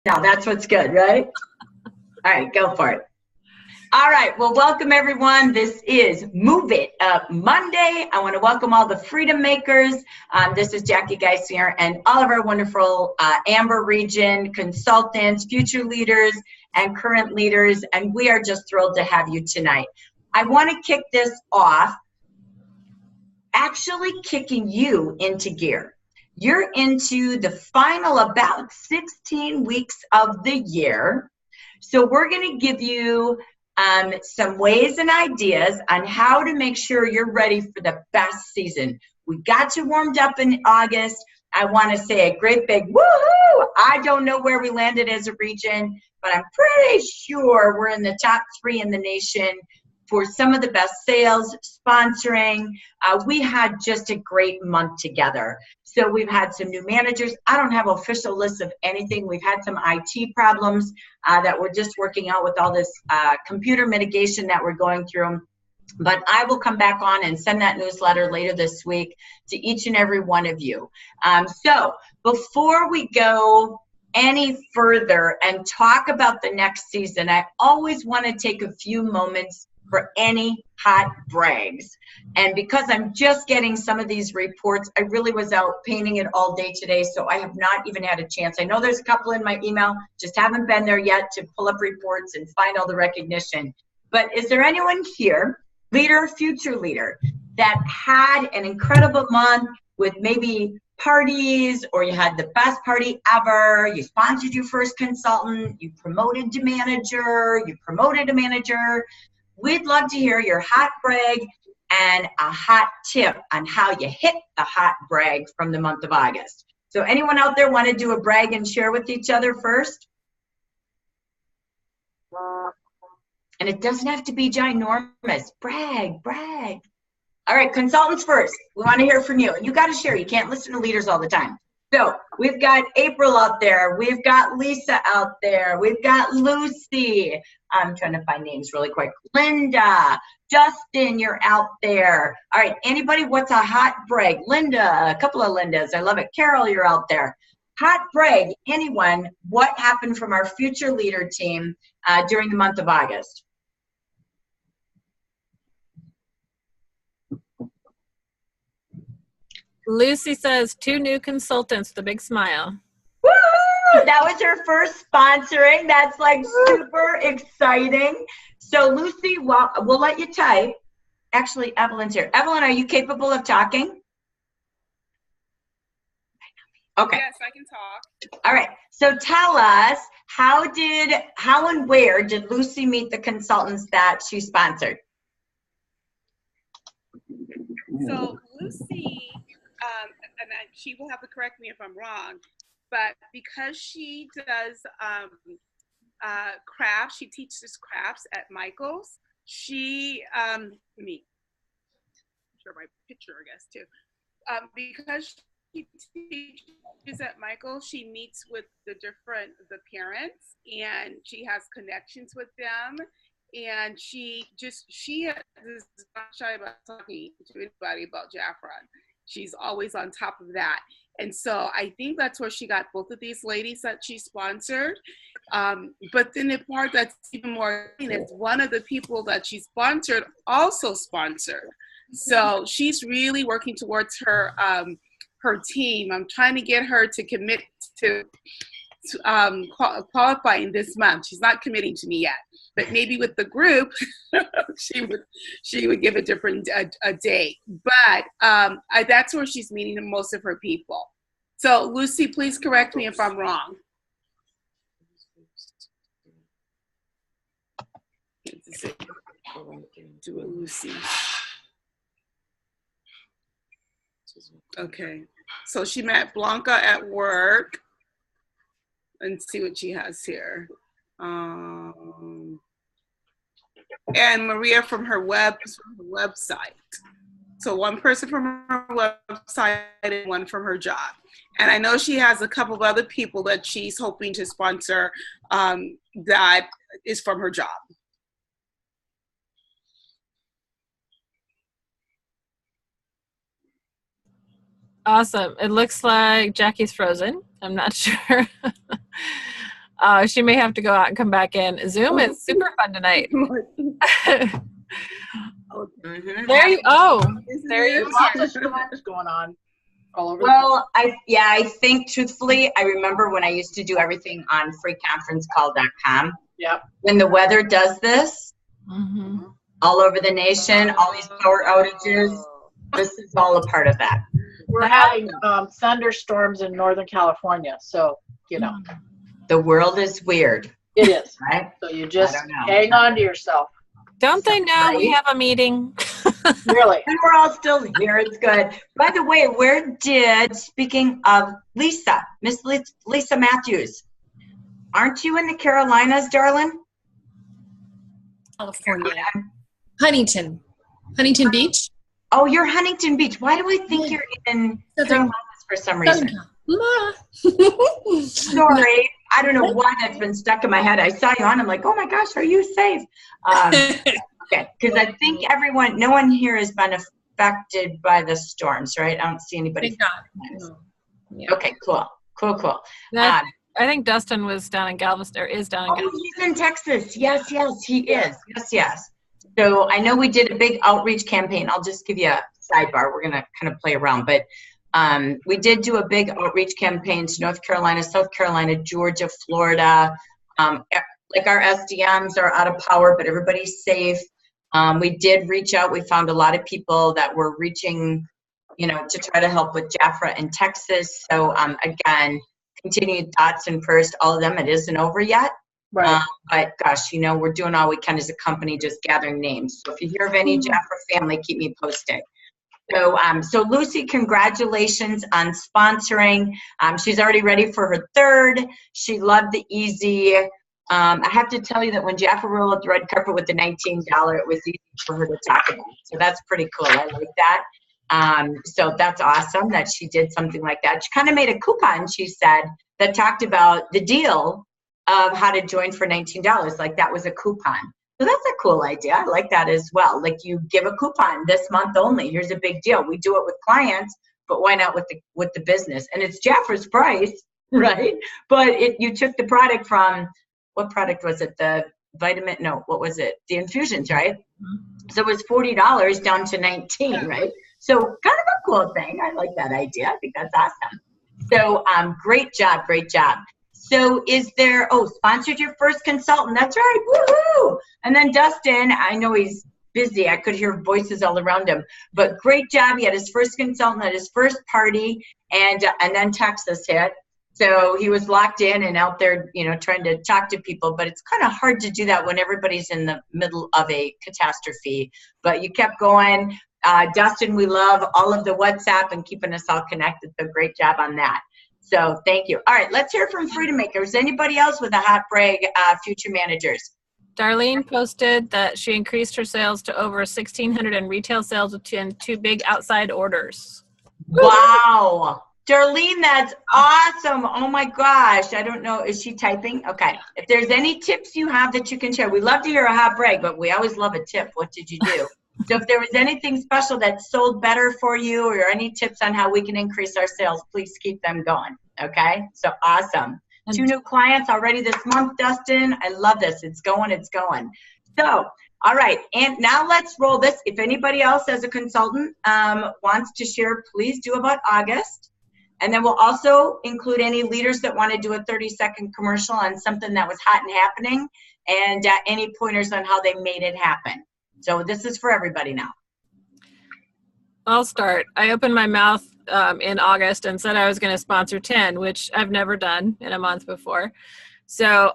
No, that's what's good, right? All right, go for it. All right, well, welcome everyone. This is Move It Up Monday. I want to welcome all the freedom makers. This is Jackie Geisinger and all of our wonderful Amber region consultants, future leaders, and current leaders, and we are just thrilled to have you tonight. I want to kick this off, actually kicking you into gear. You're into the final about 16 weeks of the year. So we're going to give you some ways and ideas on how to make sure you're ready for the best season. We got you warmed up in August. I want to say a great big woohoo! I don't know where we landed as a region, but I'm pretty sure we're in the top 3 in the nation for some of the best sales, sponsoring. We had just a great month together. So we've had some new managers. I don't have official lists of anything. We've had some IT problems that we're just working out with all this computer mitigation that we're going through. But I will come back on and send that newsletter later this week to each and every one of you. So before we go any further and talk about the next season, I always want to take a few moments for any hot brags. And because I'm just getting some of these reports, I really was out painting it all day today, so I have not even had a chance. I know there's a couple in my email, just haven't been there yet to pull up reports and find all the recognition. But is there anyone here, leader, future leader, that had an incredible month with maybe parties, or you had the best party ever, you sponsored your first consultant, you promoted to manager, you promoted a manager? We'd love to hear your hot brag and a hot tip on how you hit the hot brag from the month of August. So anyone out there want to do a brag and share with each other first? And it doesn't have to be ginormous. Brag, brag. All right, consultants first. We want to hear from you. And you got to share. You can't listen to leaders all the time. So we've got April out there. We've got Lisa out there. We've got Lucy. I'm trying to find names really quick. Linda, Justin, you're out there. All right, anybody, what's a hot brag? Linda, a couple of Lindas. I love it. Carol, you're out there. Hot brag, anyone, what happened from our future leader team during the month of August? Lucy says 2 new consultants with a big smile. Woo! That was her first sponsoring. That's like super exciting. So Lucy, well, we'll let you type. Actually, Evelyn's here. Evelyn, are you capable of talking? Okay. Yes, I can talk. All right. So tell us, how and where did Lucy meet the consultants that she sponsored? So Lucy, and she will have to correct me if I'm wrong, but because she does crafts, she teaches crafts at Michael's. She, let me share my picture, I guess, too. Because she teaches at Michael's, she meets with the parents, and she has connections with them. And she is not shy about talking to anybody about JAFRA. She's always on top of that. And so I think that's where she got both of these ladies that she sponsored. But then the part that's even more is one of the people that she sponsored also sponsored. So she's really working towards her team. I'm trying to get her to commit to qualifying this month. She's not committing to me yet, but maybe with the group she would give a different date. But that's where she's meeting most of her people. So Lucy, please correct me if I'm wrong. Do a Lucy. Okay, so she met Blanca at work. And see what she has here. And Maria from her website. So one person from her website and one from her job. And I know she has a couple of other people that she's hoping to sponsor that is from her job. Awesome. It looks like Jackie's frozen. I'm not sure. She may have to go out and come back in. Zoom is super fun tonight. Mhm. There you there you There's lots of storms going on all over. Well, I think truthfully, I remember when I used to do everything on freeconferencecall.com. Yep. When the weather does this, all over the nation, all these power outages, this is all a part of that. We're having thunderstorms in Northern California, so The world is weird, it is. right? So you just I don't know. hang on to yourself. Don't they know we have a meeting? Really. And we're all still here. It's good. By the way, speaking of Lisa, Miss Lisa Matthews, aren't you in the Carolinas, darling? California. Huntington Beach. Oh, you're Huntington Beach. Why do I think you're in Carolinas for some reason? Sorry. I don't know why that's been stuck in my head. I saw you on. I'm like, oh my gosh, are you safe? Okay, because I think no one here has been affected by the storms, right? I don't see anybody. Thank God. Yeah. Okay, cool. I think Dustin was down in Galveston, or is down in Galveston. He's in Texas. Yes, he is. Yes. So I know we did a big outreach campaign. I'll just give you a sidebar. We're going to kind of play around, but we did do a big outreach campaign to North Carolina, South Carolina, Georgia, Florida. Like our SDMs are out of power, but everybody's safe. We did reach out. We found a lot of people that were reaching, to try to help with JAFRA in Texas. So again, continued thoughts and prayers to all of them. It isn't over yet. Right. But gosh, we're doing all we can as a company, just gathering names. So if you hear of any JAFRA family, keep me posted. So Lucy, congratulations on sponsoring. She's already ready for her third. She loved the easy. I have to tell you that when JAFRA rolled out the red carpet with the $19, it was easy for her to talk about. So that's pretty cool. I like that. So that's awesome that she did something like that. She kind of made a coupon, she said, that talked about the deal of how to join for $19. Like that was a coupon. So that's a cool idea. I like that as well. Like you give a coupon this month only. Here's a big deal. We do it with clients, but why not with the business? And it's JAFRA's price, right? But you took the product from, what product was it? The vitamin? No, what was it? The infusions, right? So it was $40 down to $19, right? So kind of a cool thing. I like that idea. I think that's awesome. So great job. So sponsored your first consultant. That's right. Woohoo! And then Dustin, I know he's busy. I could hear voices all around him. But great job. He had his first consultant at his first party, and then Texas hit. So he was locked in and out there, trying to talk to people. But it's kind of hard to do that when everybody's in the middle of a catastrophe. But you kept going. Dustin, we love all of the WhatsApp and keeping us all connected. So great job on that. So thank you. All right, let's hear from Freedom Makers. Anybody else with a hot brag, future managers? Darlene posted that she increased her sales to over 1,600 in retail sales with two big outside orders. Wow. Darlene, that's awesome. Oh my gosh. I don't know. Is she typing? Okay. If there's any tips you have that you can share, we love to hear a hot brag, but we always love a tip. What did you do? So if there was anything special that sold better for you or any tips on how we can increase our sales, please keep them going. Okay. So awesome. 2 new clients already this month, Dustin. I love this. It's going. So, all right. And now let's roll this. If anybody else as a consultant wants to share, please do about August. And then we'll also include any leaders that want to do a 30-second commercial on something that was hot and happening, and any pointers on how they made it happen. So this is for everybody now. I'll start. I opened my mouth in August and said I was going to sponsor 10, which I've never done in a month before. So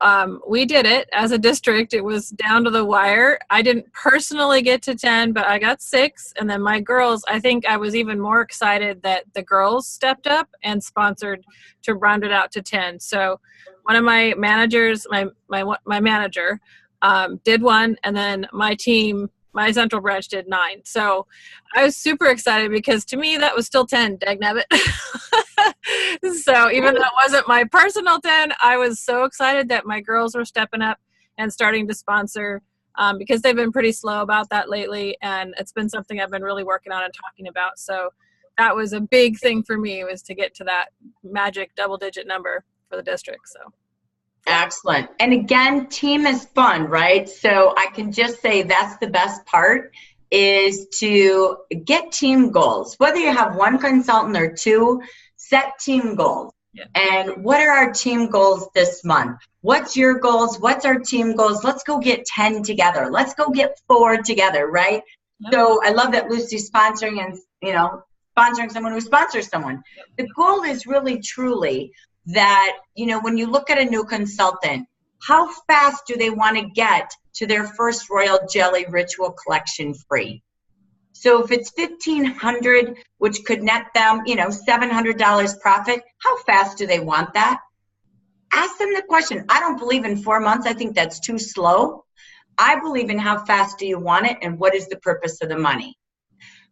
we did it as a district. It was down to the wire. I didn't personally get to 10, but I got 6. And then my girls, I think I was even more excited that the girls stepped up and sponsored to round it out to 10. So one of my managers, my manager, did 1, and then my team, my central branch, did 9. So I was super excited because to me that was still 10, dagnabbit. So even though it wasn't my personal 10, I was so excited that my girls were stepping up and starting to sponsor because they've been pretty slow about that lately, and it's been something I've been really working on and talking about. So that was a big thing for me, was to get to that magic double-digit number for the district. So Excellent. And again, team is fun, right? So I can just say that's the best part, is to get team goals. Whether you have one consultant or two, set team goals. Yeah. And what are our team goals this month? What's your goals? What's our team goals? Let's go get 10 together. Let's go get 4 together, right? Yep. So I love that Lucy's sponsoring and, sponsoring someone who sponsors someone. The goal is really, truly that, when you look at a new consultant, how fast do they want to get to their first Royal Jelly Ritual Collection free? So if it's $1,500, which could net them, $700 profit, how fast do they want that? Ask them the question. I don't believe in 4 months. I think that's too slow. I believe in how fast do you want it and what is the purpose of the money?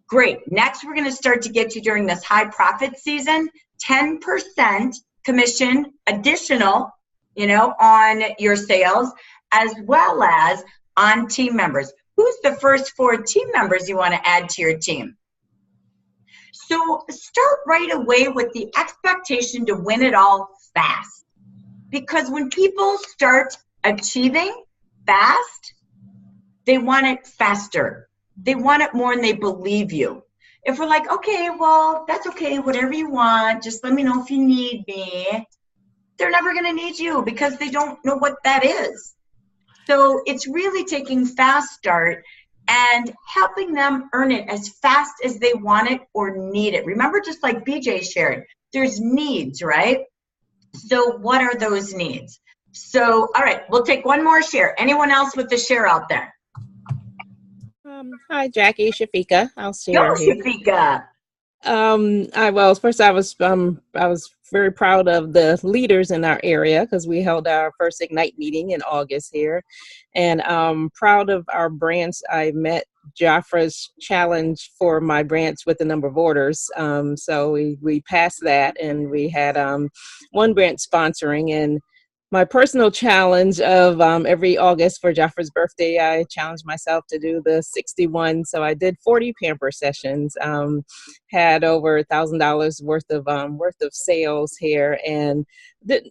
Great. Next, we're going to start to get you during this high profit season, 10% commission additional, on your sales, as well as on team members. Who's the first 4 team members you want to add to your team? So start right away with the expectation to win it all fast. Because when people start achieving fast, they want it faster. They want it more and they believe you. If we're like, okay, well, that's okay, whatever you want, just let me know if you need me, they're never going to need you because they don't know what that is. So it's really taking fast start and helping them earn it as fast as they want it or need it. Remember, just like BJ shared, there's needs, right? So what are those needs? So, all right, we'll take one more share. Anyone else with the share out there? Hi, Jackie, Shafika. I'll share Go, here. Shafika. First I was very proud of the leaders in our area because we held our first Ignite meeting in August here, and proud of our branch. I met JAFRA's challenge for my branch with the number of orders. So we passed that, and we had one branch sponsoring. And my personal challenge of every August for Jafra's birthday, I challenged myself to do the 61. So I did 40 pamper sessions, had over $1,000 worth of sales here, and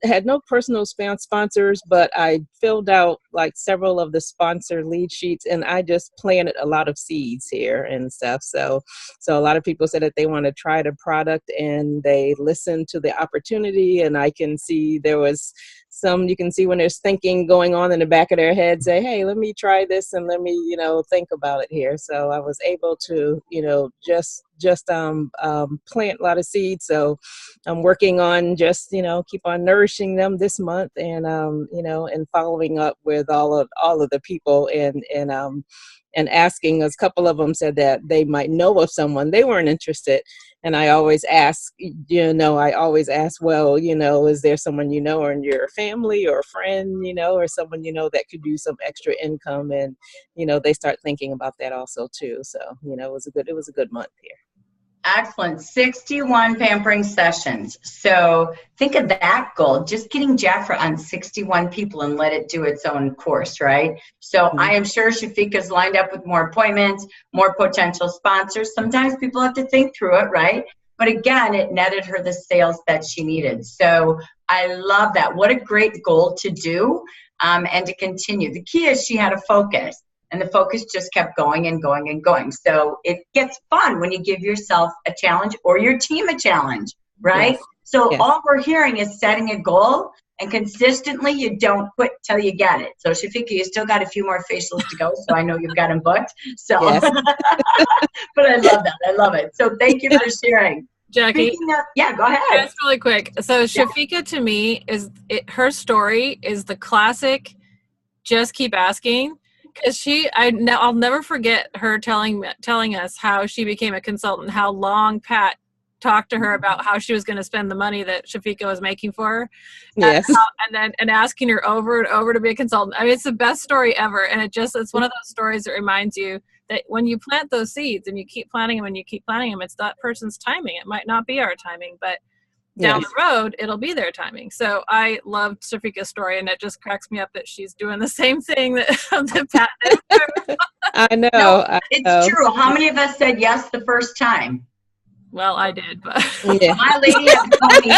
had no personal sponsors, but I filled out like several of the sponsor lead sheets, and I just planted a lot of seeds here and stuff. So a lot of people said that they want to try the product, and they listened to the opportunity, and I can see there was some, you can see when there's thinking going on in the back of their head, say, hey, let me try this and let me, think about it here. So I was able to, just plant a lot of seeds. So I'm working on just, keep on nourishing them this month, and, and following up with all of the people, and asking. A couple of them said that they might know of someone, they weren't interested. And I always ask, well, is there someone or in your family or a friend, or someone, that could do some extra income, and, they start thinking about that also too. So, it was a good month here. Excellent. 61 pampering sessions. So think of that goal, just getting JAFRA on 61 people and let it do its own course, right? So I am sure Shafika's lined up with more appointments, more potential sponsors. Sometimes people have to think through it, right? But again, it netted her the sales that she needed. So I love that. What a great goal to do, and to continue. The key is she had a focus. And the focus just kept going and going and going. So it gets fun when you give yourself a challenge or your team a challenge, right? Yes. So all we're hearing is setting a goal, and consistently you don't quit till you get it. So Shafika, you still got a few more facials to go. So I know you've got them booked. So, yes. But I love that. I love it. So thank you for sharing. Jackie, go ahead. That's really quick. So Shafika, to me, her story is the classic, just keep asking. Because I'll never forget her telling us how she became a consultant, how long Pat talked to her about how she was going to spend the money that Shafika was making for her. Yes. And asking her over and over to be a consultant. I mean, it's the best story ever. And it's one of those stories that reminds you that when you plant those seeds and you keep planting them and you keep planting them, it's that person's timing. It might not be our timing, but down the road, it'll be their timing. So I loved Shafika's story, and it just cracks me up that she's doing the same thing that Pat did. I know. No, it's true. How many of us said yes the first time? Well, I did, but my lady has told me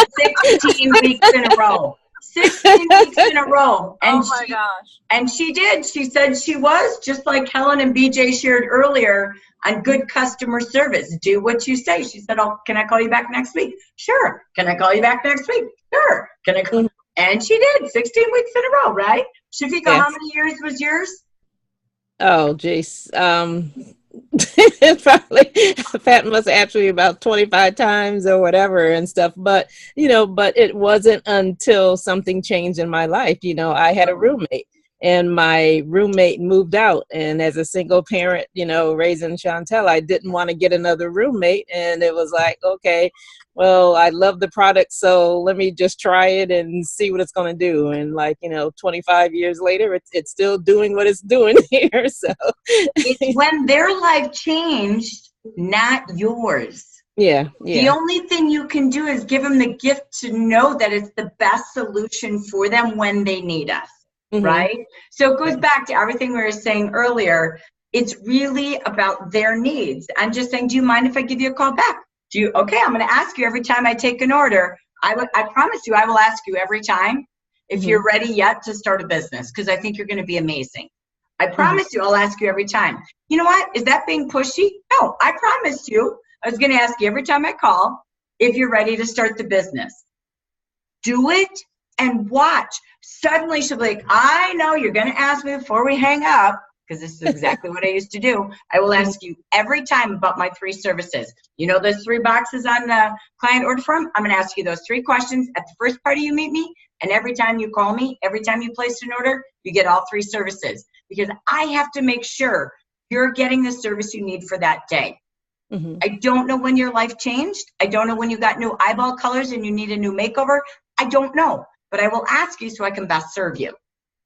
16 weeks in a row. 16 weeks in a row. And Oh my gosh. And she did. She said she was, just like Helen and BJ shared earlier, on good customer service. Do what you say. She said, "Oh, can I call you back next week?" Sure. Can I call you back next week? Sure. Can I call? And she did. 16 weeks in a row, right? Shafika, Yes. how many years was yours? Oh, geez. Probably Patton was actually about 25 times or whatever and stuff. But, but it wasn't until something changed in my life. I had a roommate and my roommate moved out. And as a single parent, raising Chantel, I didn't want to get another roommate. And it was like, okay, well, I love the product, so let me just try it and see what it's going to do. And 25 years later, it's still doing what it's doing here. So It's when their life changed, not yours. Yeah. The only thing you can do is give them the gift to know that it's the best solution for them when they need us, right? So it goes back to everything we were saying earlier. It's really about their needs. I'm just saying, do you mind if I give you a call back? Okay, I'm going to ask you every time I take an order. I promise you, I will ask you every time if you're ready yet to start a business, because I think you're going to be amazing. I promise you, I'll ask you every time. You know what? Is that being pushy? No, I promised you. I was going to ask you every time I call if you're ready to start the business. Do it and watch. Suddenly she'll be like, I know you're going to ask me before we hang up, because this is exactly what I used to do. I will ask you every time about my 3 services. You know those 3 boxes on the client order form? I'm going to ask you those 3 questions at the first party you meet me, and every time you call me, every time you place an order, you get all 3 services, because I have to make sure you're getting the service you need for that day. I don't know when your life changed. I don't know when you got new eyeball colors and you need a new makeover. I don't know, but I will ask you so I can best serve you.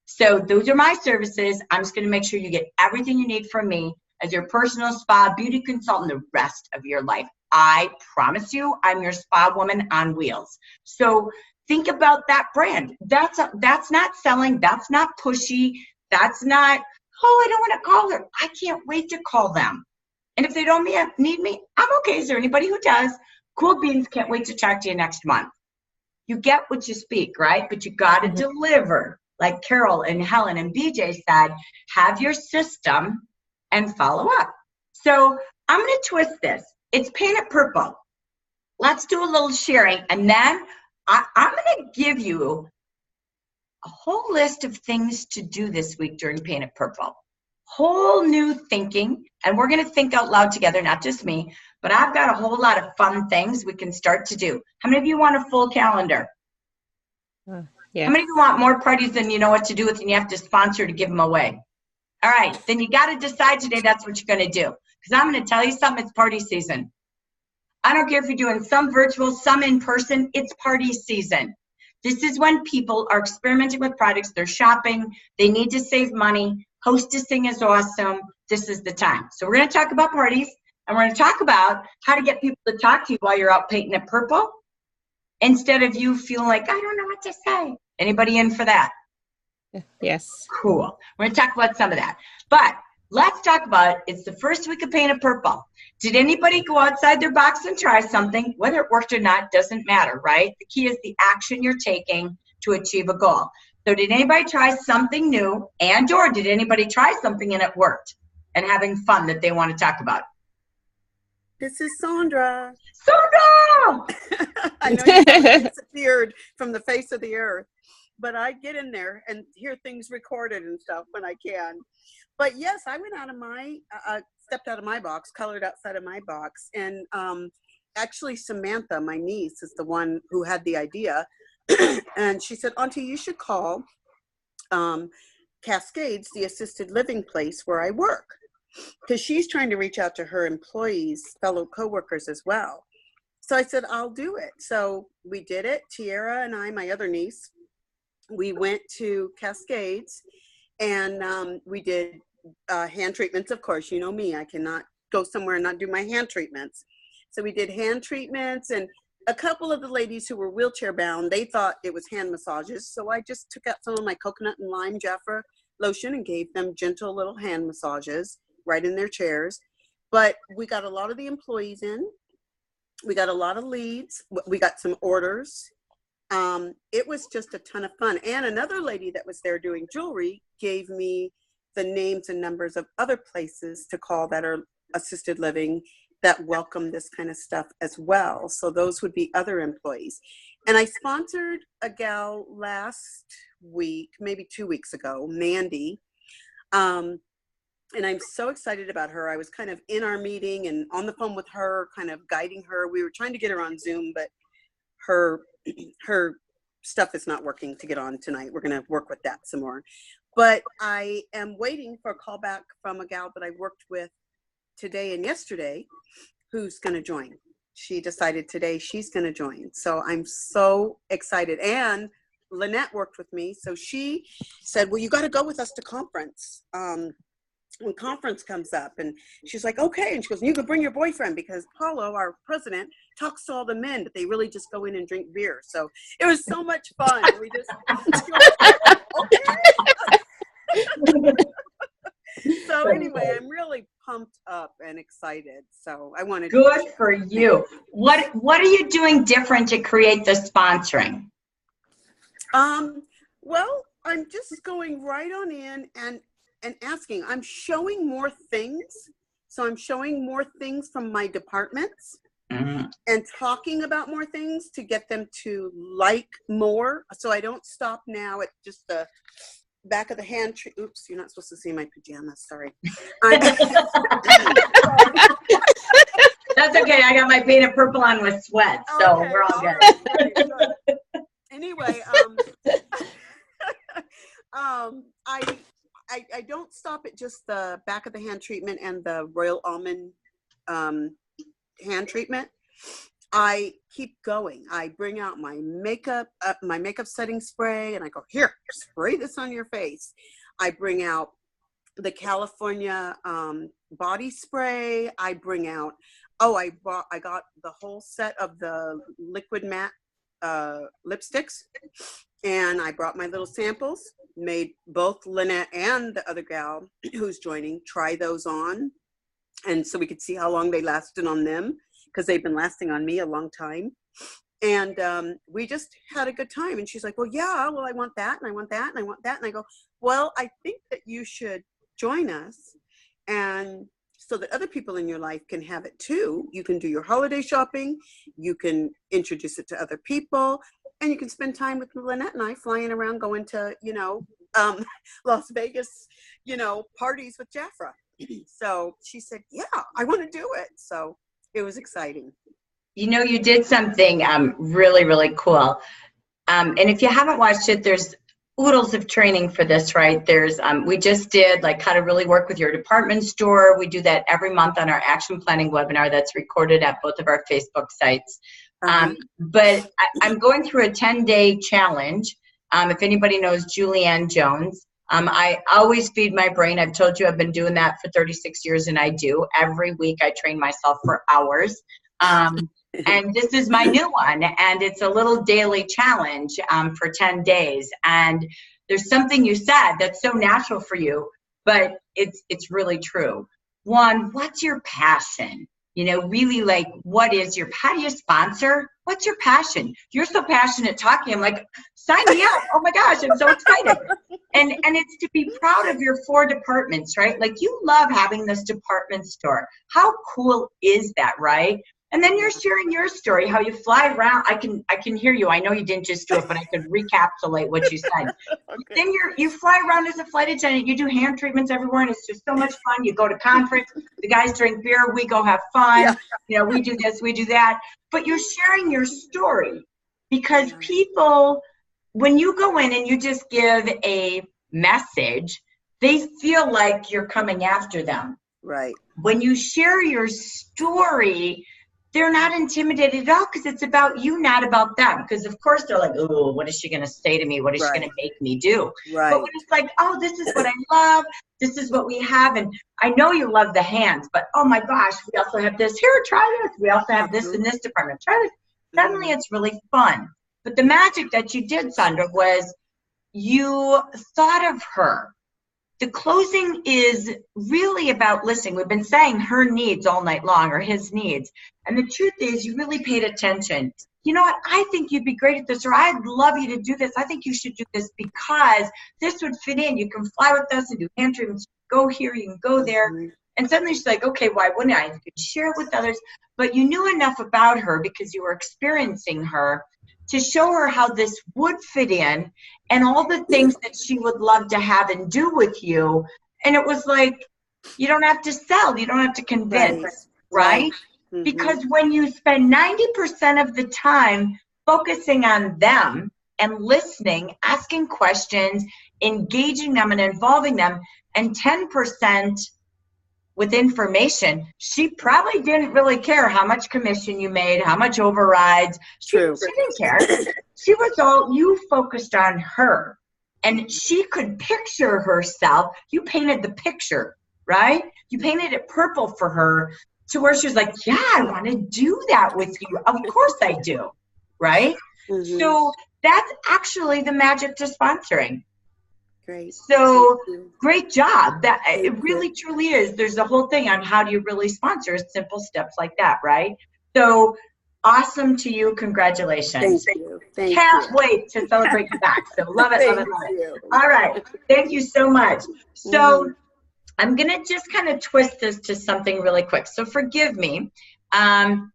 So those are my services. I'm just going to make sure you get everything you need from me as your personal spa beauty consultant the rest of your life. I promise you, I'm your spa woman on wheels. So think about that brand. That's not selling. That's not pushy. That's not, oh, I don't want to call her. I can't wait to call them. And if they don't need me, I'm okay. Is there anybody who does? Cool beans, can't wait to talk to you next month. You get what you speak, right? But you got to deliver. Like Carol and Helen and BJ said, have your system and follow up. So I'm going to twist this. It's painted purple. Let's do a little sharing. And then I'm going to give you a whole list of things to do this week during Painted Purple. Whole new thinking. And we're going to think out loud together, not just me. But I've got a whole lot of fun things we can start to do. How many of you want a full calendar? Yeah. How many of you want more parties than you know what to do with and you have to sponsor to give them away? All right, then you got to decide today that's what you're going to do. Because I'm going to tell you something, it's party season. I don't care if you're doing some virtual, some in person, it's party season. This is when people are experimenting with products, they're shopping, they need to save money, hostessing is awesome, this is the time. So we're going to talk about parties, and we're going to talk about how to get people to talk to you while you're out painting it purple, instead of you feeling like, I don't know what to say. Anybody in for that? Yes. Cool. We're going to talk about some of that. But let's talk about, it's the first week of Painted Purple. Did anybody go outside their box and try something? Whether it worked or not doesn't matter, right? The key is the action you're taking to achieve a goal. So did anybody try something new, and or did anybody try something and it worked and having fun that they want to talk about? This is Sandra. Sandra! I know you haven't disappeared from the face of the earth, but I get in there and hear things recorded and stuff when I can. But yes, I went out of my, stepped out of my box, colored outside of my box. And actually Samantha, my niece, is the one who had the idea. And she said, Auntie, you should call Cascades, the assisted living place where I work. Because she's trying to reach out to her employees, fellow coworkers as well. So I said, I'll do it. So we did it. Tiara and I, my other niece, we went to Cascades and we did hand treatments. Of course, you know me, I cannot go somewhere and not do my hand treatments. So we did hand treatments, and a couple of the ladies who were wheelchair bound, they thought it was hand massages. So I just took out some of my coconut and lime JAFRA lotion and gave them gentle little hand massages right in their chairs. But we got a lot of the employees in. We got a lot of leads. We got some orders. It was just a ton of fun. And another lady that was there doing jewelry gave me the names and numbers of other places to call that are assisted living that welcome this kind of stuff as well. So those would be other employees. And I sponsored a gal last week, maybe 2 weeks ago, Mandy. And I'm so excited about her. I was kind of in our meeting and on the phone with her, kind of guiding her. We were trying to get her on Zoom, but her stuff is not working to get on tonight. We're going to work with that some more. But I am waiting for a call back from a gal that I worked with today and yesterday who's going to join. She decided today she's going to join. So I'm so excited. And Lynette worked with me. So she said, well, you got to go with us to conference. When conference comes up, and she's like, okay. And she goes, you can bring your boyfriend, because Paulo, our president, talks to all the men, but they really just go in and drink beer. So it was so much fun. We just, okay. So anyway, I'm really pumped up and excited. So I wanted Good to for you. What are you doing different to create the sponsoring? Well, I'm just going right on in and asking. I'm showing more things. So I'm showing more things from my departments and talking about more things to get them to like more. So I don't stop now at just the back of the hand. Oops, you're not supposed to see my pajamas. Sorry. That's okay. I got my painted purple on with sweat, so Okay, we're all good. right, good. Anyway, I don't stop at just the back of the hand treatment and the Royal Almond hand treatment. I keep going. I bring out my makeup setting spray, and I go, here, spray this on your face. I bring out the California body spray. I bring out, I got the whole set of the liquid matte lipsticks, and I brought my little samples, made both Lynette and the other gal who's joining try those on, and so we could see how long they lasted on them, because they've been lasting on me a long time. And we just had a good time. And she's like, well, yeah, well, I want that, and I want that, and I want that. And I go, well, I think that you should join us, and so that other people in your life can have it too. You can do your holiday shopping, you can introduce it to other people, and you can spend time with Lynette and I flying around, going to, Las Vegas, parties with JAFRA. So she said, yeah, I want to do it. So it was exciting. You did something really, really cool. And if you haven't watched it, there's oodles of training for this, right? There's we just did like how to really work with your department store. We do that every month on our action planning webinar that's recorded at both of our Facebook sites. But I'm going through a 10-day challenge. If anybody knows Julianne Jones, I always feed my brain. I've told you I've been doing that for 36 years, and I do. Every week I train myself for hours. And this is my new one, and it's a little daily challenge for 10 days. And there's something you said that's so natural for you, but it's really true. One, what's your passion? Really, like, how do you sponsor? What's your passion? You're so passionate talking. I'm like, sign me up. Oh my gosh, I'm so excited. And it's to be proud of your 4 departments, right? Like, you love having this department store. How cool is that, right? And then you're sharing your story, how you fly around. I can hear you. I know you didn't just do it, but I could recapitulate what you said. Okay. Then you fly around as a flight attendant. You do hand treatments everywhere, and it's just so much fun. You go to conference. The guys drink beer. We go have fun. Yeah. We do this, we do that. But you're sharing your story, because people, when you go in and you just give a message, they feel like you're coming after them. Right. When you share your story, they're not intimidated at all, because it's about you, not about them. Because of course they're like, oh, what is she going to say to me? What is she going to make me do? Right. But when it's like, oh, this is what I love. This is what we have. And I know you love the hands, but oh my gosh, we also have this. Here, try this. We also have this in this department. Try this. Suddenly it's really fun. But the magic that you did, Sandra, was you thought of her. The closing is really about listening. We've been saying her needs all night long, or his needs. And the truth is, you really paid attention. you know what, I think you'd be great at this, or I'd love you to do this. I think you should do this because this would fit in. You can fly with us and do hand treatments. Go here, you can go there. Mhm. And suddenly she's like, okay, why wouldn't I? You could share it with others. But you knew enough about her because you were experiencing her to show her how this would fit in and all the things that she would love to have and do with you. And it was like, you don't have to sell. You don't have to convince, right? Mhm. Because when you spend 90% of the time focusing on them and listening, asking questions, engaging them and involving them, and 10% with information, she probably didn't really care how much commission you made, how much overrides. She didn't care. She was all, you focused on her. And she could picture herself. You painted the picture, right? You painted it purple for her to where she was like, yeah, I want to do that with you. Of course I do, right? Mhm. So that's actually the magic to sponsoring. Great. So Thank you. great job. That Thank it really truly is. There's a whole thing on how do you really sponsor, simple steps like that, right? So awesome to you. Congratulations. Thank you. Thank Can't you. wait to celebrate you back. So love it, love it, Thank love it. you. All right. Thank you so much. So I'm going to just kind of twist this to something really quick. So forgive me.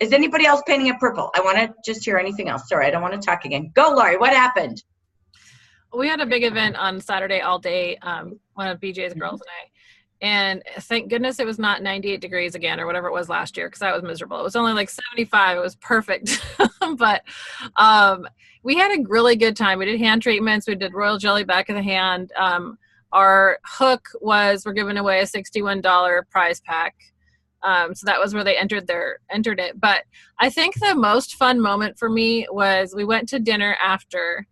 Is anybody else painting it purple? I want to just hear anything else. Sorry, I don't want to talk again. Go, Laurie. What happened? We had a big event on Saturday all day, one of BJ's girls and I. And thank goodness it was not 98 degrees again or whatever it was last year, because that was miserable. It was only like 75. It was perfect. But we had a really good time. We did hand treatments. We did royal jelly back of the hand. Our hook was, we're giving away a $61 prize pack. So that was where they entered it. But I think the most fun moment for me was we went to dinner after.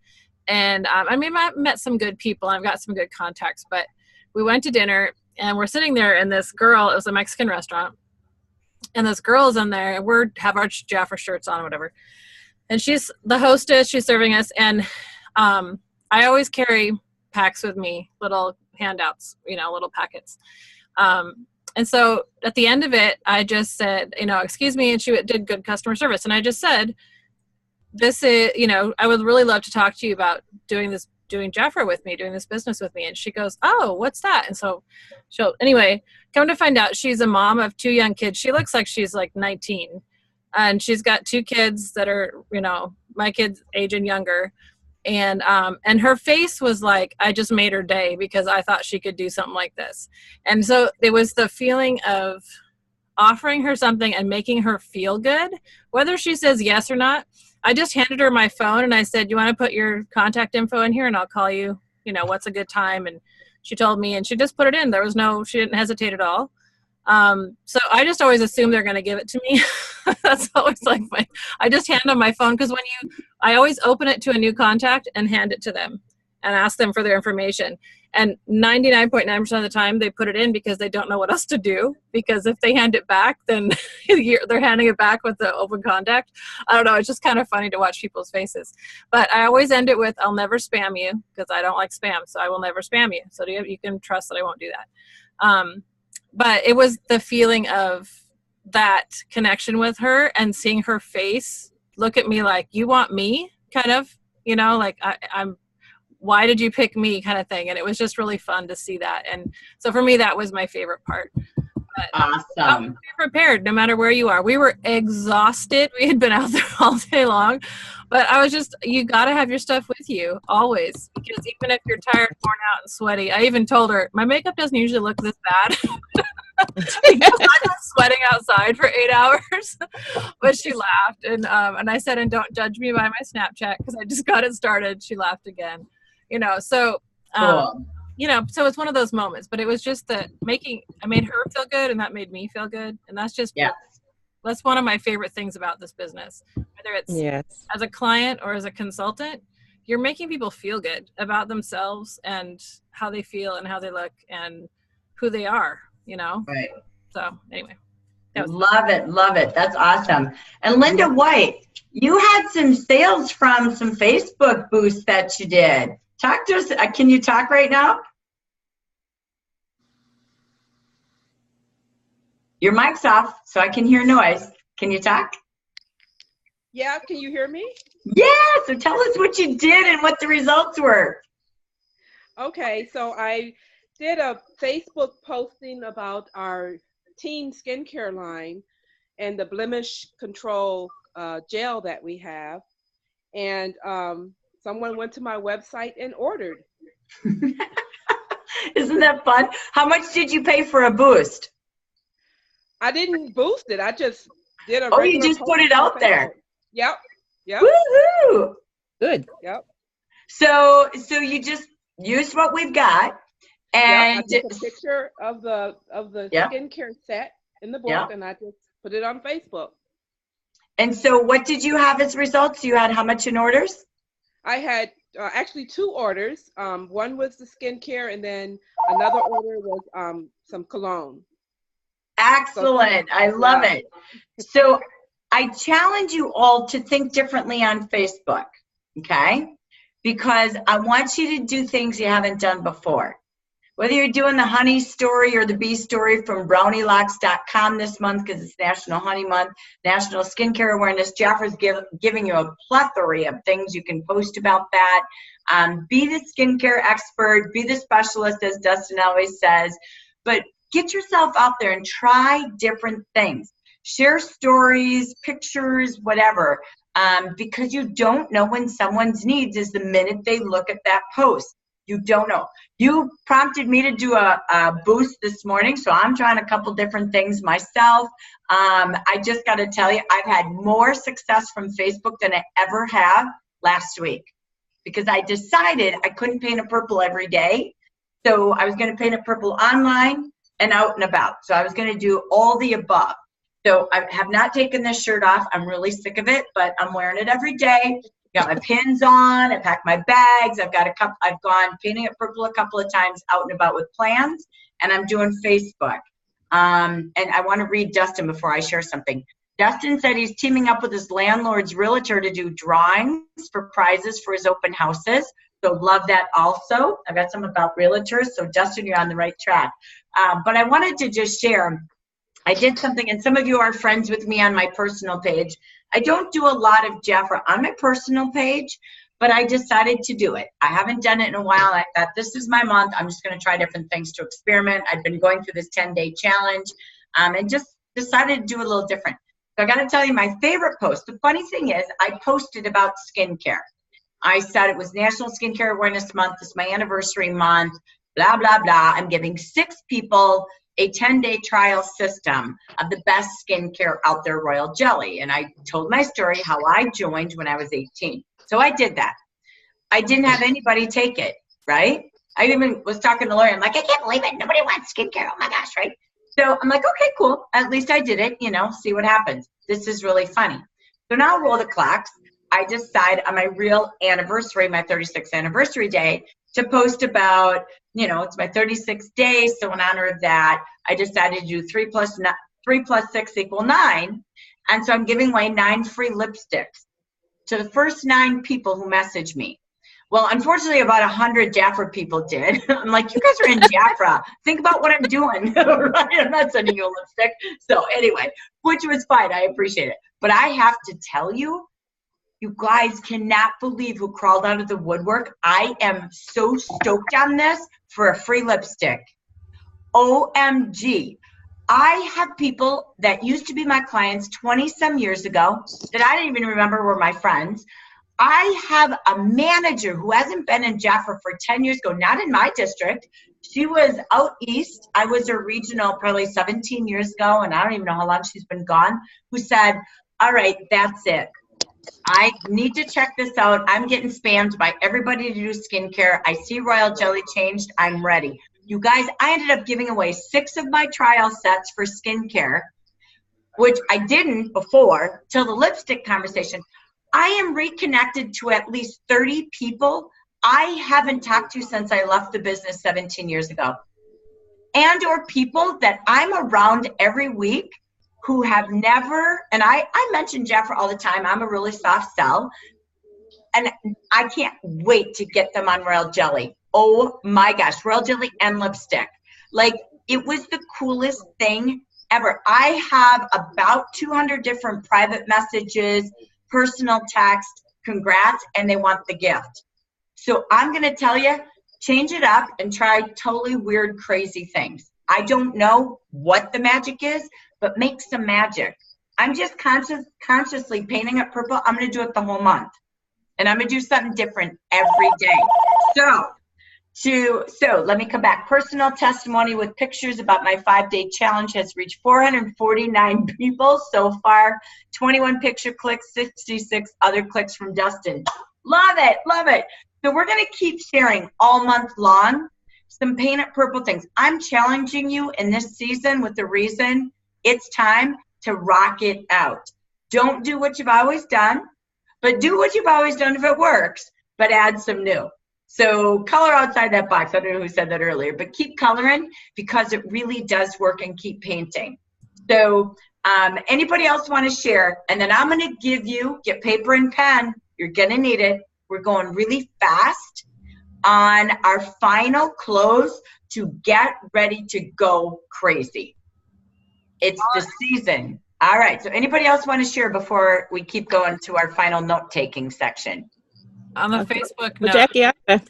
And I mean, I met some good people. I've got some good contacts. But we went to dinner. And we're sitting there, and this girl, it was a Mexican restaurant, and this girl's in there, and we have our JAFRA shirts on or whatever. And she's the hostess, she's serving us, and I always carry packs with me, little handouts, little packets. And so at the end of it, I just said, excuse me, and she did good customer service. And I just said, this is, I would really love to talk to you about doing JAFRA with me, doing this business with me. And she goes, oh, what's that? And so anyway, come to find out, she's a mom of 2 young kids. She looks like she's like 19, and she's got 2 kids that are, my kids' age and younger. And her face was like, I just made her day because I thought she could do something like this. And so it was the feeling of offering her something and making her feel good, whether she says yes or not. I just handed her my phone and I said, you want to put your contact info in here and I'll call you, what's a good time? And she told me, and she just put it in. She didn't hesitate at all. So I just always assume they're going to give it to me. That's always like I just hand them my phone, because I always open it to a new contact and hand it to them and ask them for their information. And 99.9% of the time they put it in because they don't know what else to do. Because if they hand it back, then they're handing it back with the open contact. I don't know. It's just kind of funny to watch people's faces. But I always end it with, I'll never spam you, because I don't like spam. So I will never spam you. So you can trust that I won't do that. But it was the feeling of that connection with her and seeing her face look at me like, you want me, kind of, like I'm, why did you pick me, kind of thing. And it was just really fun to see that. And so for me, that was my favorite part. But awesome. Be prepared no matter where you are. We were exhausted. We had been out there all day long, but I was just, you got to have your stuff with you always, because even if you're tired, worn out, and sweaty, I even told her my makeup doesn't usually look this bad. I was sweating outside for 8 hours, but she laughed. And I said, and don't judge me by my Snapchat, because I just got it started. She laughed again, so Cool. So it's one of those moments, but it was just I made her feel good, and that made me feel good. And that's just, that's one of my favorite things about this business, whether it's as a client or as a consultant. You're making people feel good about themselves and how they feel and how they look and who they are, Right. So anyway. Love it. That's awesome. And Linda White, you had some sales from some Facebook boosts that you did. Talk to us. Can you talk right now? Your mic's off, so I can hear noise. Can you talk? Yeah, can you hear me? Yeah, so tell us what you did and what the results were. Okay, so I did a Facebook posting about our teen skincare line and the blemish control gel that we have. And someone went to my website and ordered. Isn't that fun? How much did you pay for a boost? I didn't boost it. I just did a Oh, you regular just put post it on out there. Facebook. Yep. Yep. Woohoo! Good. Yep. So you just used what we've got, and Yep. I took a picture of the Yep. skincare set in the book, Yep. and I just put it on Facebook. And so what did you have as results? You had how much in orders? I had actually 2 orders. One was the skincare, and then another order was some cologne. Excellent. I love it. So I challenge you all to think differently on Facebook, okay? Because I want you to do things you haven't done before. Whether you're doing the honey story or the bee story from brownielocks.com this month because it's National Honey Month, National Skincare Awareness, JAFRA's giving you a plethora of things you can post about that. Be the skincare expert, be the specialist, as Dustin always says, but get yourself out there and try different things. Share stories, pictures, whatever, because you don't know when someone's needs is the minute they look at that post. You don't know. You prompted me to do a boost this morning, so I'm trying a couple different things myself. I just got to tell you, I've had more success from Facebook than I ever have last week because I decided I couldn't paint it purple every day. So I was going to paint it purple online and out and about. So I was going to do all the above. So I have not taken this shirt off. I'm really sick of it, but I'm wearing it every day. Got my pins on, I packed my bags, I've gone painting it purple a couple of times out and about with plans, and I'm doing Facebook. And I want to read Dustin before I share something. Dustin said he's teaming up with his landlord's realtor to do drawings for prizes for his open houses. So love that also. I've got some about realtors, so Dustin, you're on the right track. But I wanted to just share, I did something, and some of you are friends with me on my personal page. I don't do a lot of JAFRA on my personal page, but I decided to do it. I haven't done it in a while. I thought this is my month. I'm just going to try different things to experiment. I've been going through this 10-day challenge and just decided to do a little different. So I got to tell you my favorite post. The funny thing is I posted about skincare. I said it was National Skincare Awareness Month. It's my anniversary month, blah, blah, blah. I'm giving 6 people a 10-day trial system of the best skincare out there, Royal Jelly. And I told my story, how I joined when I was 18. So I did that. I didn't have anybody take it, right? I even was talking to Lori. I'm like, I can't believe it. Nobody wants skincare. Oh my gosh, right? So I'm like, okay, cool. At least I did it, see what happens. This is really funny. So now roll the clocks. I decide on my real anniversary, my 36th anniversary day, to post about, it's my 36th day. So in honor of that, I decided to do 3 plus 6 equal 9. And so I'm giving away 9 free lipsticks to the first 9 people who messaged me. Well, unfortunately, about 100 JAFRA people did. I'm like, you guys are in JAFRA. Think about what I'm doing. Right? I'm not sending you a lipstick. So anyway, which was fine. I appreciate it. But I have to tell you, you guys cannot believe who crawled out of the woodwork. I am so stoked on this for a free lipstick. OMG. I have people that used to be my clients 20-some years ago that I didn't even remember were my friends. I have a manager who hasn't been in JAFRA for 10 years ago, not in my district. She was out east. I was her regional probably 17 years ago, and I don't even know how long she's been gone, who said, all right, that's it. I need to check this out. I'm getting spammed by everybody to do skincare. I see Royal Jelly changed. I'm ready. You guys, I ended up giving away 6 of my trial sets for skincare, which I didn't before till the lipstick conversation. I am reconnected to at least 30 people I haven't talked to since I left the business 17 years ago. And or people that I'm around every week who have never, and I mention JAFRA all the time. I'm a really soft sell. And I can't wait to get them on Royal Jelly. Oh my gosh, Royal Jelly and lipstick. Like, it was the coolest thing ever. I have about 200 different private messages personal text, congrats, and they want the gift. So I'm going to tell you, change it up and try totally weird, crazy things. I don't know what the magic is, but make some magic. I'm just consciously painting it purple. I'm going to do it the whole month. And I'm going to do something different every day. So let me come back. Personal testimony with pictures about my 5-day challenge has reached 449 people so far. 21 picture clicks, 66 other clicks from Dustin. Love it, love it. So we're going to keep sharing all month long some Paint It Purple things. I'm challenging you in this season with the reason it's time to rock it out. Don't do what you've always done, but do what you've always done if it works, but add some new. So color outside that box. I don't know who said that earlier, but keep coloring because it really does work, and keep painting. So anybody else want to share? And then I'm going to give you, get paper and pen. You're going to need it. We're going really fast on our final close to get ready to go crazy. It's the season. All right. So anybody else want to share before we keep going to our final note-taking section? On the Facebook Well, note, Jackie, go ahead.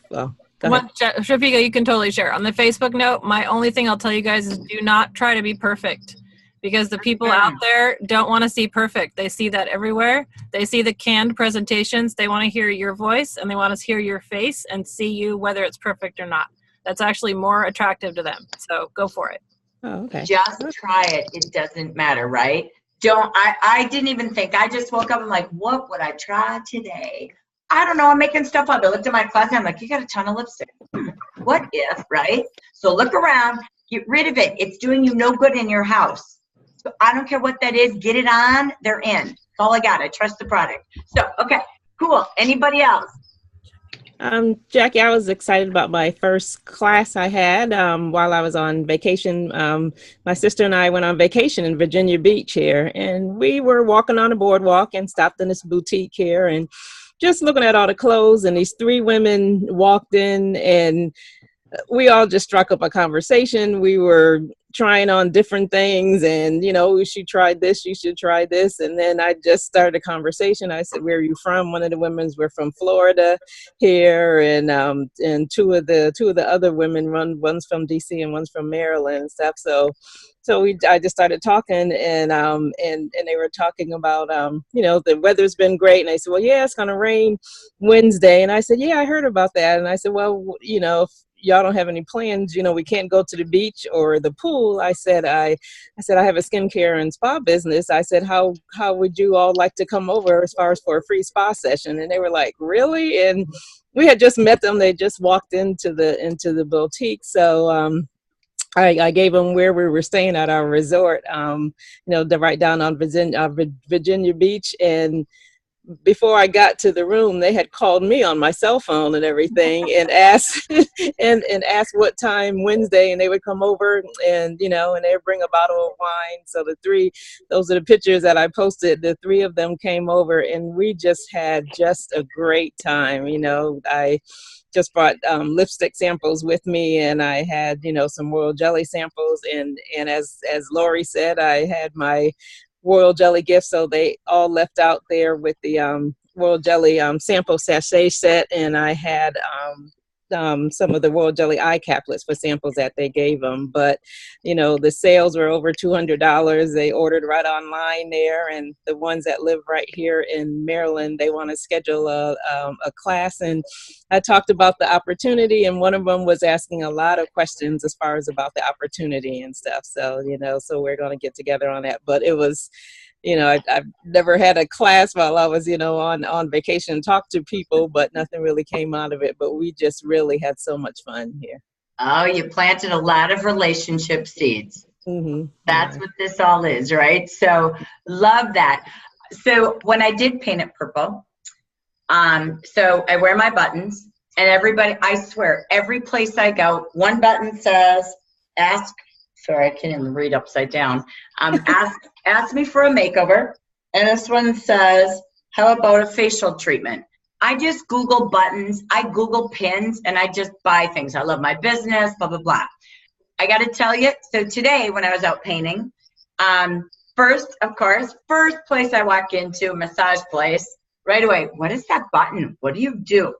Shafika, you can totally share. On the Facebook note, my only thing I'll tell you guys is do not try to be perfect, because the people out there don't want to see perfect. They see that everywhere. They see the canned presentations. They want to hear your voice, and they want to hear your face and see you, whether it's perfect or not. That's actually more attractive to them. So go for it. Oh, okay. Just try it. It doesn't matter, right? I didn't even think. I just woke up. I'm like, what would I try today? I don't know. I'm making stuff up. I looked at my closet. I'm like, you got a ton of lipstick. What if, right? So look around. Get rid of it. It's doing you no good in your house. So I don't care what that is. Get it on. They're in. That's all I got. I trust the product. So, okay, cool. Anybody else? Jackie, I was excited about my first class I had while I was on vacation. My sister and I went on vacation in Virginia Beach here, and we were walking on the boardwalk and stopped in this boutique here and just looking at all the clothes, and these 3 women walked in, and we all just struck up a conversation. We were trying on different things, and you should try this, you should try this. And then I just started a conversation. I said, where are you from? One of the women's were from Florida here, and 2 of the other women, one's from DC and one's from Maryland and stuff. So I just started talking, and they were talking about the weather's been great, and I said, well, yeah, it's gonna rain Wednesday. And I said, yeah, I heard about that. And I said, well, if y'all don't have any plans, we can't go to the beach or the pool. I said I have a skincare and spa business. I said, how would you all like to come over as far as for a free spa session? And they were like, really? And we had just met them. They just walked into the boutique. So I gave them where we were staying at our resort, right down on Virginia Beach. And before I got to the room, they had called me on my cell phone and everything, and asked and asked what time Wednesday, and they would come over, and they would bring a bottle of wine. So those are the pictures that I posted. The 3 of them came over, and we just had just a great time. I just brought lipstick samples with me, and I had some royal jelly samples, and as Lori said, I had my royal jelly gift, so they all left out there with the royal jelly sample sachet set, and I had some of the royal jelly eye caplets for samples that they gave them. But the sales were over $200. They ordered right online there, and the ones that live right here in Maryland, they want to schedule a class. And I talked about the opportunity, and one of them was asking a lot of questions as far as about the opportunity and stuff. So so we're going to get together on that. But it was I've never had a class while I was, on vacation and talked to people, but nothing really came out of it. But we just really had so much fun here. Oh, you planted a lot of relationship seeds. Mm-hmm. That's what this all is, right? So love that. So when I did Paint It Purple, so I wear my buttons, and everybody, I swear, every place I go, one button says, sorry, I can't even read upside down. Ask me for a makeover. And this one says, how about a facial treatment? I just Google buttons, I Google pins, and I just buy things. I love my business, blah, blah, blah. I got to tell you, so today when I was out painting, First, of course, first place I walk into, massage place, right away, what is that button? What do you do?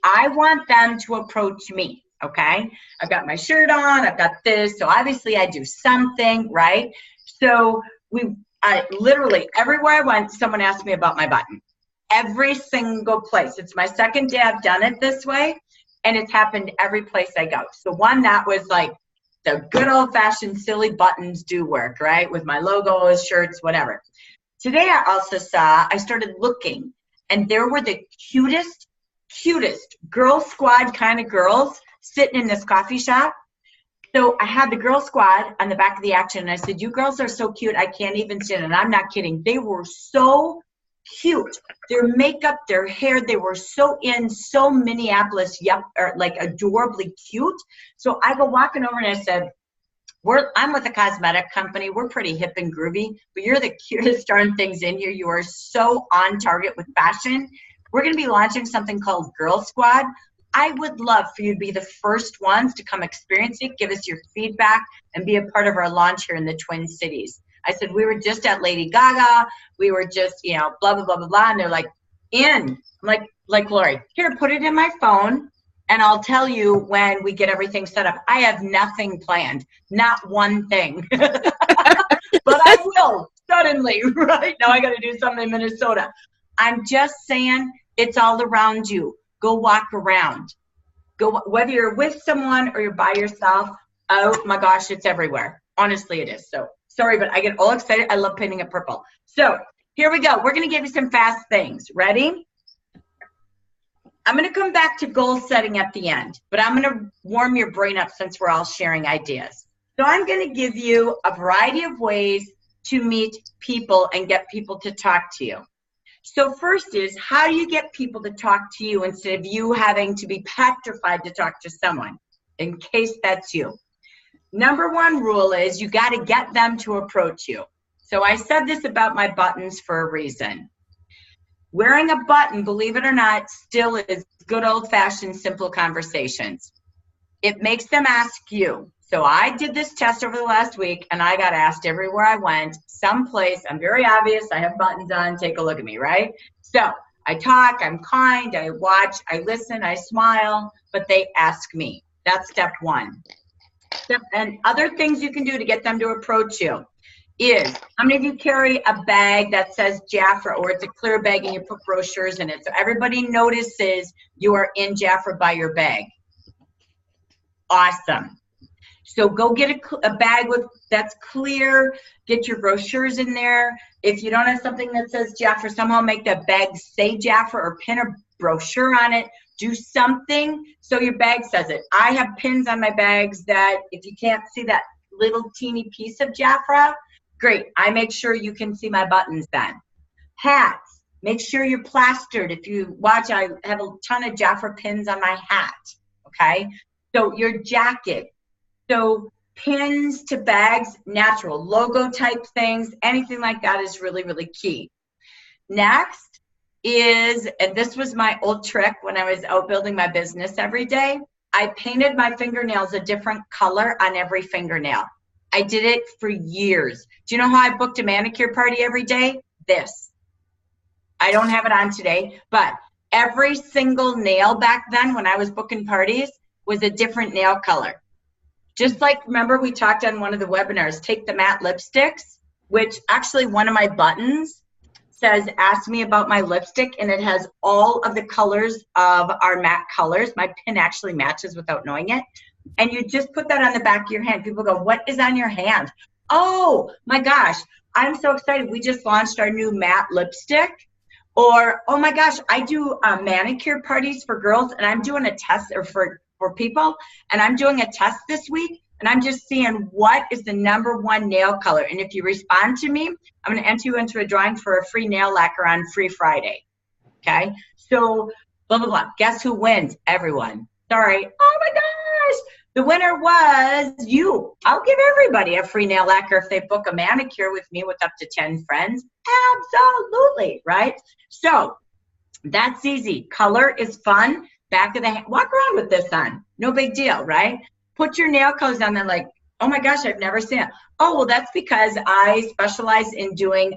I want them to approach me, okay? I've got my shirt on, I've got this, so obviously I do something, right? So literally everywhere I went, someone asked me about my button. Every single place. It's my second day I've done it this way, and it's happened every place I go. So one, that was like the good old-fashioned silly buttons do work, right? With my logos, shirts, whatever. Today I also saw, I started looking, and there were the cutest girl squad kind of girls sitting in this coffee shop. So I had the girl squad on the back of the action, and I said, you girls are so cute, I can't even stand it. And I'm not kidding. They were so cute. Their makeup, their hair, they were so Minneapolis, or like adorably cute. So I go walking over and I said, I'm with a cosmetic company. We're pretty hip and groovy, but you're the cutest darn things in here. You are so on target with fashion. We're going to be launching something called Girl Squad. I would love for you to be the first ones to come experience it, give us your feedback, and be a part of our launch here in the Twin Cities. I said, we were just at Lady Gaga. We were just, blah, blah, blah, blah, blah. And they're like, I'm like, Lori, here, put it in my phone, and I'll tell you when we get everything set up. I have nothing planned, not one thing. But I will suddenly, right? Now I got to do something in Minnesota. I'm just saying, it's all around you. Go walk around. Go, whether you're with someone or you're by yourself. Oh my gosh, it's everywhere. Honestly, it is. So sorry, but I get all excited. I love painting it purple. So here we go. We're going to give you some fast things. Ready? I'm going to come back to goal setting at the end, but I'm going to warm your brain up since we're all sharing ideas. So I'm going to give you a variety of ways to meet people and get people to talk to you. So first is, how do you get people to talk to you instead of you having to be petrified to talk to someone, in case that's you? Number one rule is you got to get them to approach you. So I said this about my buttons for a reason. Wearing a button, believe it or not, still is good old-fashioned simple conversations. It makes them ask you. So I did this test over the last week, and I got asked everywhere I went, someplace, I'm very obvious, I have buttons on, take a look at me, right? So I talk, I'm kind, I watch, I listen, I smile, but they ask me. That's step one. And other things you can do to get them to approach you is, how many of you carry a bag that says JAFRA, or it's a clear bag and you put brochures in it so everybody notices you are in JAFRA by your bag? Awesome. So go get a bag that's clear, get your brochures in there. If you don't have something that says JAFRA, somehow make that bag say JAFRA or pin a brochure on it. Do something so your bag says it. I have pins on my bags that if you can't see that little teeny piece of JAFRA, great. I make sure you can see my buttons then. Hats, make sure you're plastered. If you watch, I have a ton of JAFRA pins on my hat, okay? So your jacket. So pins to bags, natural, logo type things, anything like that is really, really key. Next is, and this was my old trick when I was out building my business every day, I painted my fingernails a different color on every fingernail. I did it for years. Do you know how I booked a manicure party every day? This. I don't have it on today, but every single nail back then when I was booking parties was a different nail color. Just like, remember we talked on one of the webinars, take the matte lipsticks, which actually one of my buttons says, ask me about my lipstick, and it has all of the colors of our matte colors. My pin actually matches without knowing it. And you just put that on the back of your hand. People go, what is on your hand? Oh my gosh, I'm so excited. We just launched our new matte lipstick. Or, oh my gosh, I do manicure parties for girls, and I'm doing a test, or for people, and I'm doing a test this week, and I'm just seeing what is the #1 nail color. And if you respond to me, I'm going to enter you into a drawing for a free nail lacquer on Free Friday. Okay? So, blah, blah, blah. Guess who wins? Everyone. Sorry. Oh my gosh! The winner was you. I'll give everybody a free nail lacquer if they book a manicure with me with up to 10 friends. Absolutely, right? So, that's easy. Color is fun. Back of the hand. Walk around with this on. No big deal, right? Put your nail colors on there like, Oh my gosh, I've never seen it. Oh, well, that's because I specialize in doing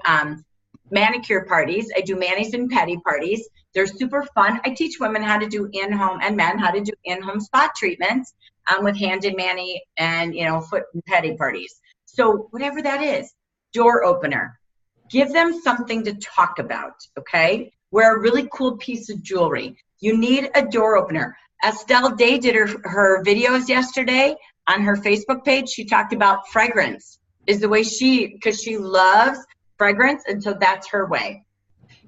manicure parties. I do manis and pedi parties. They're super fun. I teach women how to do in-home and men how to do in-home spot treatments with hand and mani and, you know, foot and pedi parties. So whatever that is, door opener. Give them something to talk about, okay? Wear a really cool piece of jewelry. You need a door opener. Estelle Day did her videos yesterday on her Facebook page. She talked about fragrance is the way because she loves fragrance, and so that's her way.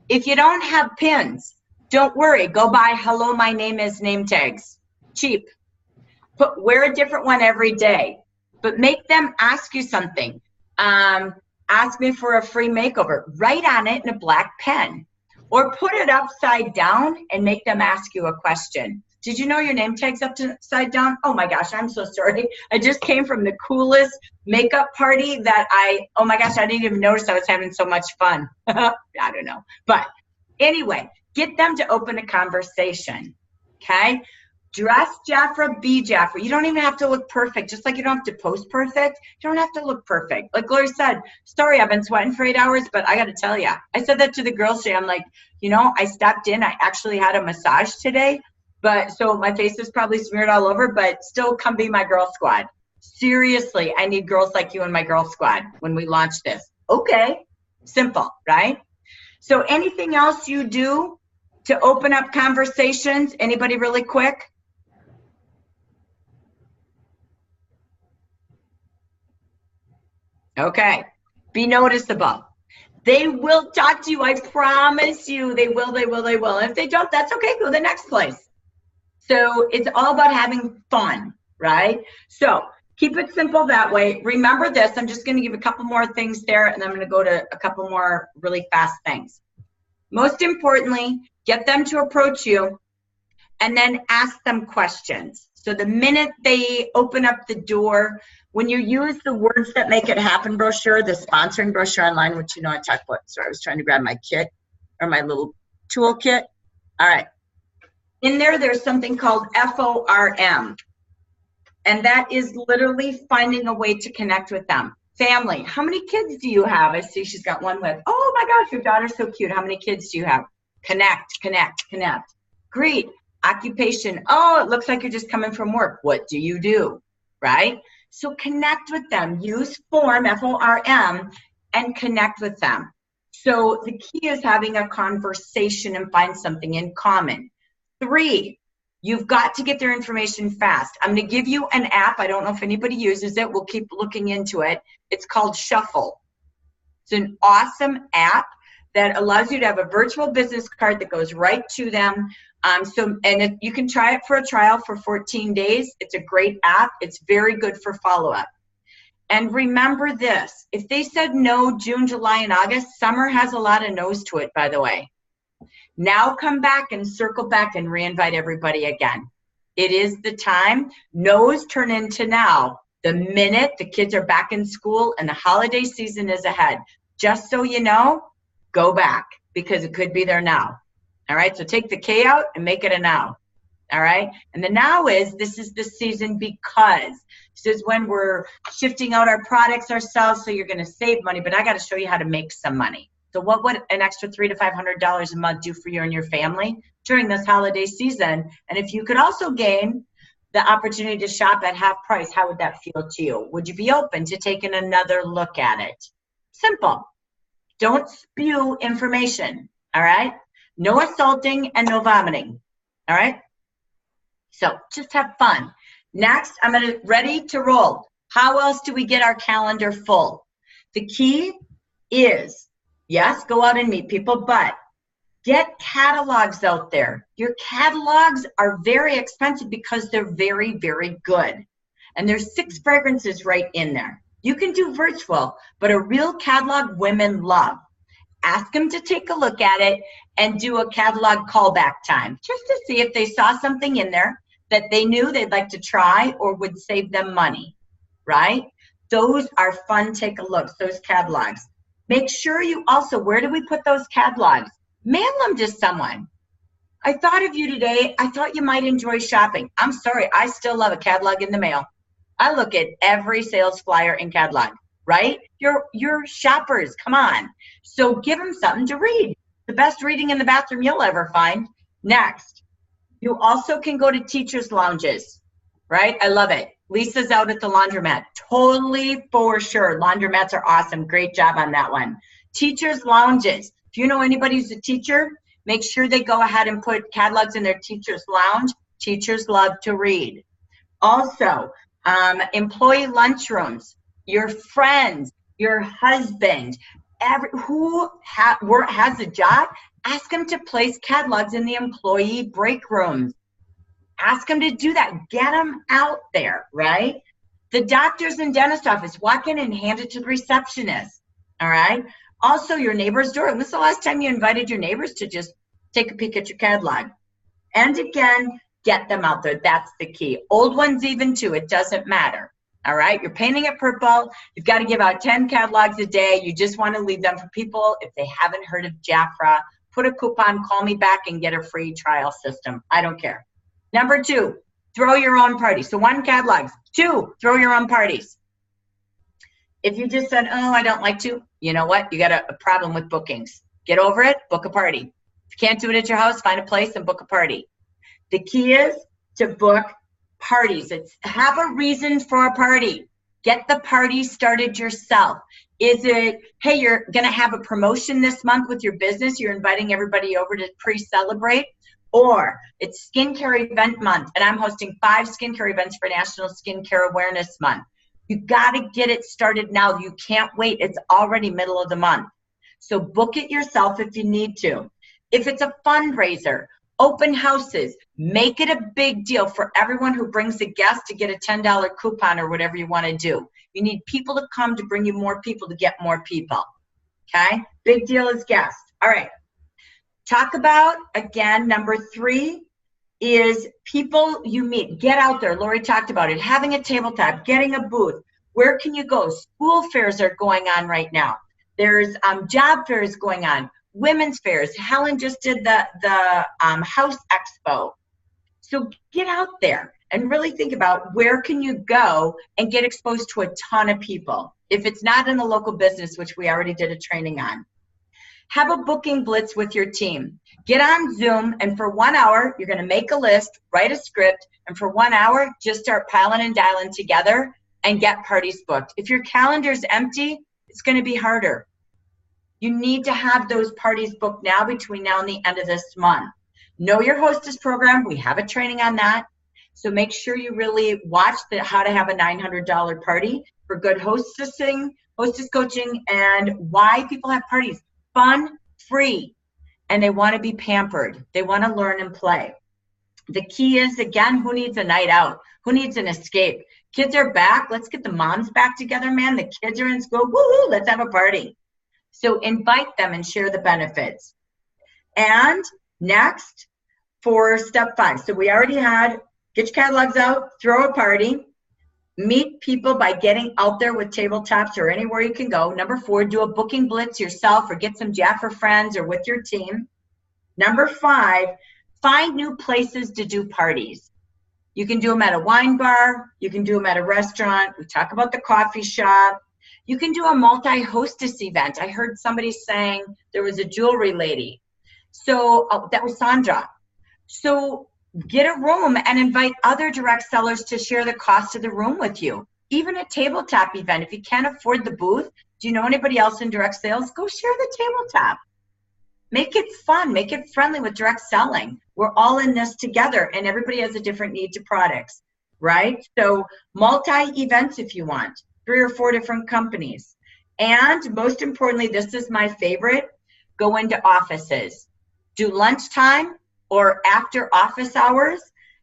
If you don't have pins, don't worry. Go buy hello, my name is name tags. Cheap. Wear a different one every day, but make them ask you something. Ask me for a free makeover. Write on it in a black pen, or put it upside down and make them ask you a question. Did you know your name tag's upside down? Oh my gosh, I'm so sorry. I just came from the coolest makeup party that oh my gosh, I didn't even notice I was having so much fun. I don't know. But anyway, get them to open a conversation, okay? Dress JAFRA, be JAFRA. You don't even have to look perfect. Just like you don't have to post perfect, you don't have to look perfect. Like Gloria said, sorry, I've been sweating for 8 hours, but I got to tell you, I said that to the girls today. I'm like, you know, I stepped in. I actually had a massage today. But so my face is probably smeared all over, but still come be my girl squad. Seriously, I need girls like you in my girl squad when we launch this. Okay, simple, right? So anything else you do to open up conversations? Anybody really quick? Okay, be noticeable. They will talk to you, I promise you. They will. And if they don't, that's okay, go to the next place. So it's all about having fun, right? So keep it simple that way. Remember this, I'm just gonna give a couple more things there, and I'm gonna go to a couple more really fast things. Most importantly, get them to approach you and then ask them questions. So the minute they open up the door, when you use the Words That Make It Happen brochure, the sponsoring brochure online, which you know I talked about, so I was trying to grab my kit or my little toolkit. All right. In there, there's something called FORM, and that is literally finding a way to connect with them. Family, how many kids do you have? I see she's got one with. Oh my gosh, your daughter's so cute. How many kids do you have? Connect. Greet. Occupation. Oh, it looks like you're just coming from work. What do you do? Right? So connect with them. Use form, FORM, and connect with them. So the key is having a conversation and find something in common. 3, you've got to get their information fast. I'm going to give you an app. I don't know if anybody uses it. We'll keep looking into it. It's called Shuffle. It's an awesome app that allows you to have a virtual business card that goes right to them. You can try it for a trial for 14 days. It's a great app. It's very good for follow-up. And remember this, if they said no June, July, and August, summer has a lot of no's to it, by the way. Now come back and circle back and reinvite everybody again. It is the time. No's turn into now. The minute the kids are back in school and the holiday season is ahead. Just so you know, go back because it could be there now. All right, so take the K out and make it a now. All right, and the now is, this is the season because this is when we're shifting out our products ourselves, so you're going to save money, but I got to show you how to make some money. So what would an extra $300 to $500 a month do for you and your family during this holiday season? And if you could also gain the opportunity to shop at half price, how would that feel to you? Would you be open to taking another look at it? Simple. Don't spew information, all right? No assaulting and no vomiting, all right? So just have fun. Next, I'm ready to roll. How else do we get our calendar full? The key is, yes, go out and meet people, but get catalogs out there. Your catalogs are very expensive because they're very, very good. And there's 6 fragrances right in there. You can do virtual, but a real catalog women love. Ask them to take a look at it and do a catalog callback time just to see if they saw something in there that they knew they'd like to try or would save them money, right? Those are fun. Take a look, those catalogs. Make sure you also, where do we put those catalogs? Mail them to someone. I thought of you today. I thought you might enjoy shopping. I'm sorry, I still love a catalog in the mail. I look at every sales flyer and catalog, right? You're shoppers, come on. So give them something to read. The best reading in the bathroom you'll ever find. Next, you also can go to teachers' lounges, right? I love it. Lisa's out at the laundromat. Totally for sure. Laundromats are awesome. Great job on that one. Teachers' lounges. If you know anybody who's a teacher, make sure they go ahead and put catalogs in their teachers' lounge. Teachers love to read. Also, employee lunchrooms, your friends, your husband, who has a job, ask them to place catalogs in the employee break rooms. Ask them to do that. Get them out there, right? The doctor's and dentist office, walk in and hand it to the receptionist, all right? Also, your neighbor's door. When was the last time you invited your neighbors to just take a peek at your catalog? And again, get them out there. That's the key. Old ones even too. It doesn't matter. All right. You're painting it purple. You've got to give out 10 catalogs a day. You just want to leave them for people if they haven't heard of JAFRA. Put a coupon, call me back and get a free trial system. I don't care. Number 2, throw your own party. So 1, catalogs. 2, throw your own parties. If you just said, oh, I don't like to, you know what? You got a problem with bookings. Get over it. Book a party. If you can't do it at your house, find a place and book a party. The key is to book parties. It's have a reason for a party. Get the party started yourself. Is it, hey, you're going to have a promotion this month with your business. You're inviting everybody over to pre-celebrate. Or it's skincare event month, and I'm hosting 5 skincare events for National Skincare Awareness Month. You got to get it started now. You can't wait. It's already middle of the month. So book it yourself if you need to. If it's a fundraiser, open houses, make it a big deal for everyone who brings a guest to get a $10 coupon or whatever you want to do. You need people to come to bring you more people to get more people. Okay? Big deal is guests. All right. Talk about, again, number 3 is people you meet. Get out there. Lori talked about it. Having a tabletop, getting a booth. Where can you go? School fairs are going on right now. There's job fairs going on. Women's fairs. Helen just did the House Expo. So get out there and really think about where can you go and get exposed to a ton of people. If it's not in a local business, which we already did a training on. Have a booking blitz with your team. Get on Zoom, and for 1 hour, you're going to make a list, write a script, and for 1 hour, just start piling and dialing together and get parties booked. If your calendar's empty, it's going to be harder. You need to have those parties booked now between now and the end of this month. Know your hostess program. We have a training on that. So make sure you really watch how to have a $900 party for good hostess coaching, and why people have parties. Fun, free, and they want to be pampered. They want to learn and play. The key is, again, who needs a night out? Who needs an escape? Kids are back. Let's get the moms back together, man. The kids are in school. Woo-hoo, let's have a party. So invite them and share the benefits. And next, for step 5. So we already had get your catalogs out, throw a party, meet people by getting out there with tabletops or anywhere you can go. Number 4, do a booking blitz yourself or get some JAFRA friends or with your team. Number 5, find new places to do parties. You can do them at a wine bar. You can do them at a restaurant. We talk about the coffee shop. You can do a multi-hostess event. I heard somebody saying there was a jewelry lady. So that was Sandra. So get a room and invite other direct sellers to share the cost of the room with you. Even a tabletop event. If you can't afford the booth, do you know anybody else in direct sales? Go share the tabletop. Make it fun. Make it friendly with direct selling. We're all in this together, and everybody has a different need to products, right? So multi-events if you want. 3 or 4 different companies. And most importantly, this is my favorite, go into offices. Do lunchtime or after office hours,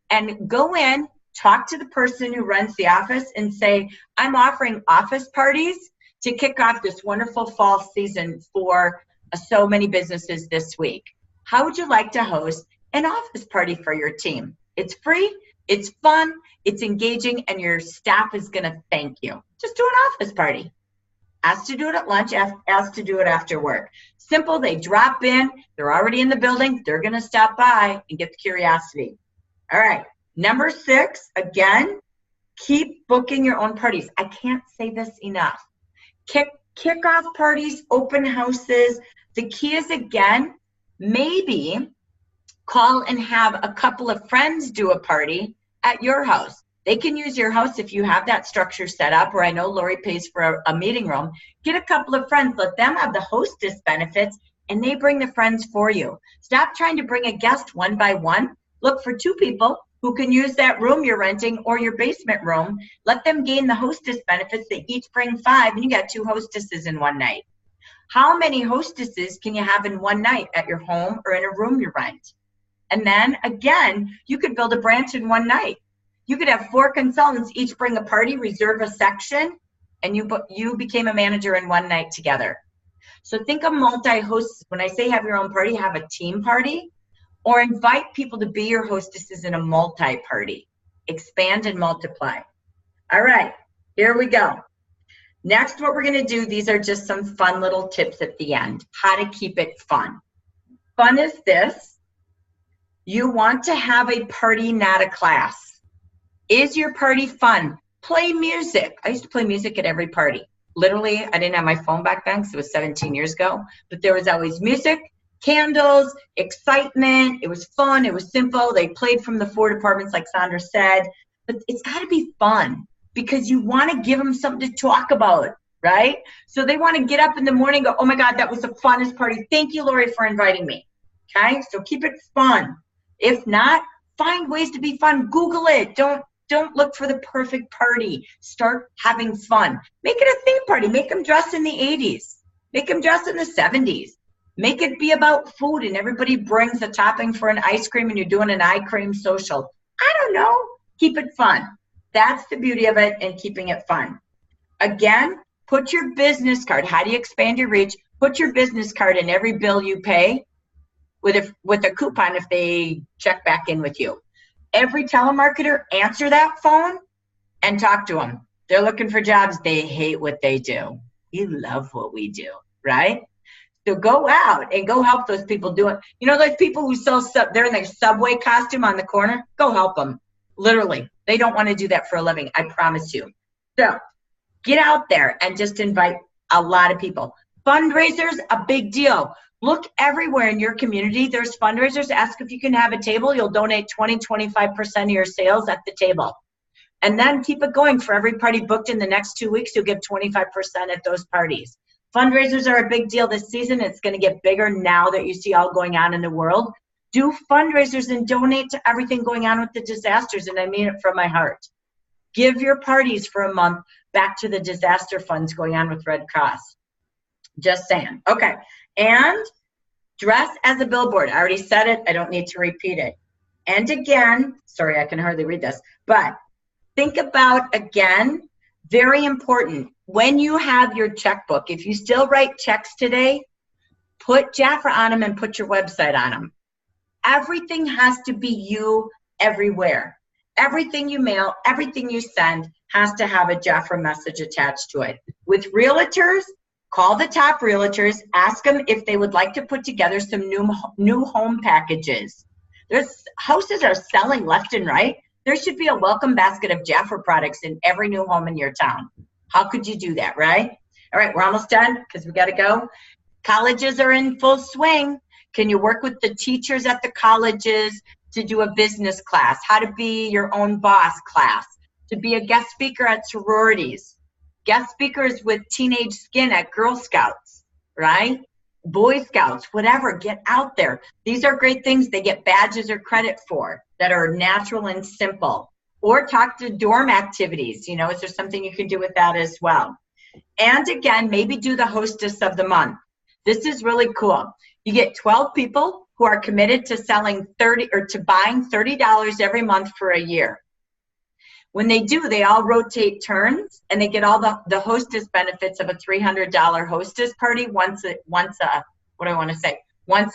and go in, talk to the person who runs the office and say, I'm offering office parties to kick off this wonderful fall season for so many businesses this week. How would you like to host an office party for your team? It's free, it's fun, it's engaging, and your staff is gonna thank you. Just do an office party. Ask to do it at lunch, ask to do it after work. Simple, they drop in, they're already in the building, they're gonna stop by and get the curiosity. All right, number 6, again, Keep booking your own parties. I can't say this enough. Kickoff parties, open houses. The key is, again, maybe call and have a couple of friends do a party at your house. They can use your house if you have that structure set up, or I know Lori pays for a meeting room. Get a couple of friends, let them have the hostess benefits, and they bring the friends for you. Stop trying to bring a guest one by one. Look for 2 people who can use that room you're renting or your basement room. Let them gain the hostess benefits. They each bring 5, and you got 2 hostesses in one night. How many hostesses can you have in one night at your home or in a room you rent? And then, again, you could build a branch in one night. You could have 4 consultants each bring a party, reserve a section, and you became a manager in one night together. So think of multi-hosts. When I say have your own party, have a team party, or invite people to be your hostesses in a multi-party. Expand and multiply. All right, here we go. Next, what we're going to do, these are just some fun little tips at the end. How to keep it fun. Fun is this. You want to have a party, not a class. Is your party fun? Play music. I used to play music at every party. Literally, I didn't have my phone back then because it was 17 years ago, but there was always music, candles, excitement. It was fun. It was simple. They played from the 4 departments, like Sandra said, but it's got to be fun because you want to give them something to talk about, right? So they want to get up in the morning and go, oh my God, that was the funnest party. Thank you, Lori, for inviting me. Okay, so keep it fun. If not, find ways to be fun. Google it. Don't look for the perfect party. Start having fun. Make it a theme party. Make them dress in the 80s. Make them dress in the 70s. Make it be about food and everybody brings a topping for an ice cream and you're doing an eye cream social. I don't know. Keep it fun. That's the beauty of it and keeping it fun. Again, put your business card. How do you expand your reach? Put your business card in every bill you pay with a coupon if they check back in with you. Every telemarketer, answer that phone and talk to them. They're looking for jobs. They hate what they do. You love what we do, right? So go out and go help those people do it. You know, those people who sell stuff, they're in their Subway costume on the corner. Go help them. Literally. They don't want to do that for a living. I promise you. So get out there and just invite a lot of people. Fundraisers, a big deal. Look everywhere in your community. There's fundraisers. Ask if you can have a table. You'll donate 20, 25% of your sales at the table. And then keep it going. For every party booked in the next 2 weeks, you'll give 25% at those parties. Fundraisers are a big deal this season. It's going to get bigger now that you see all going on in the world. Do fundraisers and donate to everything going on with the disasters, and I mean it from my heart. Give your parties for a month back to the disaster funds going on with Red Cross. Just saying. Okay. And dress as a billboard. I already said it. I don't need to repeat it. And again, sorry, I can hardly read this, but think about, again, very important, when you have your checkbook, if you still write checks today, put JAFRA on them and put your website on them. Everything has to be you everywhere. Everything you mail, everything you send has to have a JAFRA message attached to it. With realtors, call the top realtors, ask them if they would like to put together some new home packages. There's houses are selling left and right. There should be a welcome basket of JAFRA products in every new home in your town. How could you do that, right? All right, we're almost done because we got to go. Colleges are in full swing. Can you work with the teachers at the colleges to do a business class? How to be your own boss class? To be a guest speaker at sororities? Guest speakers with teenage skin at Girl Scouts, right? Boy Scouts, whatever, get out there. These are great things they get badges or credit for that are natural and simple. Or talk to dorm activities. You know, is there something you can do with that as well? And again, maybe do the hostess of the month. This is really cool. You get 12 people who are committed to selling buying $30 every month for a year. When they do, they all rotate turns and they get all the hostess benefits of a $300 hostess party once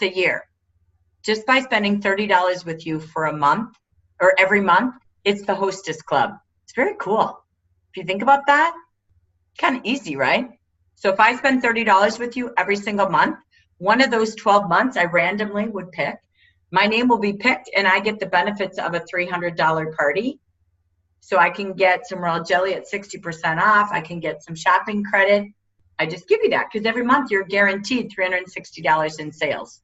a year. Just by spending $30 with you for a month or every month, it's the hostess club. It's very cool. If you think about that, kind of easy, right? So if I spend $30 with you every single month, one of those 12 months I randomly would pick, my name will be picked and I get the benefits of a $300 party. So I can get some royal jelly at 60% off. I can get some shopping credit. I just give you that because every month you're guaranteed $360 in sales.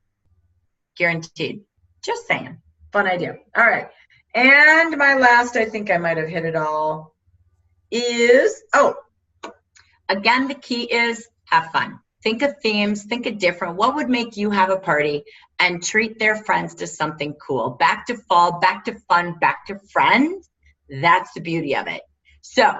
Guaranteed. Just saying. Fun idea. All right. And my last, I think I might have hit it all, is, again, the key is have fun. Think of themes, think of different. What would make you have a party and treat their friends to something cool? Back to fall, back to fun, back to friends. That's the beauty of it. So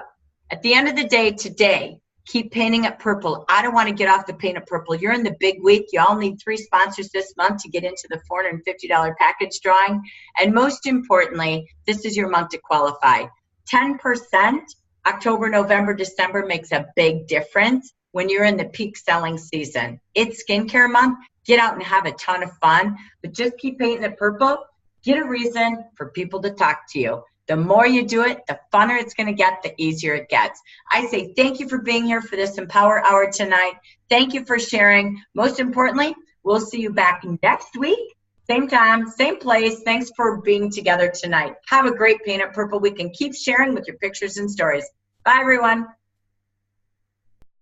at the end of the day today, keep painting it purple. I don't want to get off the paint it purple. You're in the big week. You all need 3 sponsors this month to get into the $450 package drawing. And most importantly, this is your month to qualify. 10% October, November, December makes a big difference when you're in the peak selling season. It's skincare month. Get out and have a ton of fun, but just keep painting it purple. Get a reason for people to talk to you. The more you do it, the funner it's going to get, the easier it gets. I say thank you for being here for this Empower Hour tonight. Thank you for sharing. Most importantly, we'll see you back next week. Same time, same place. Thanks for being together tonight. Have a great Paint It Purple week and keep sharing with your pictures and stories. Bye, everyone.